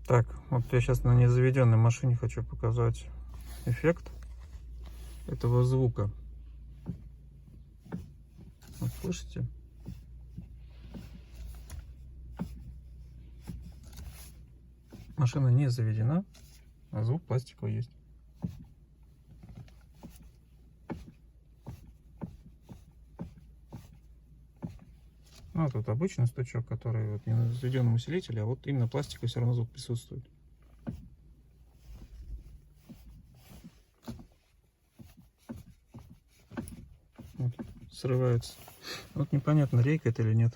Так, вот я сейчас на незаведенной машине хочу показать эффект этого звука. Вот слышите? Машина не заведена, а звук пластиковый есть. Ну, а тут обычный стучок, который вот не на заведенном усилителе, а вот именно пластиковый все равно звук присутствует. Вот, срывается. Вот непонятно, рейка это или нет.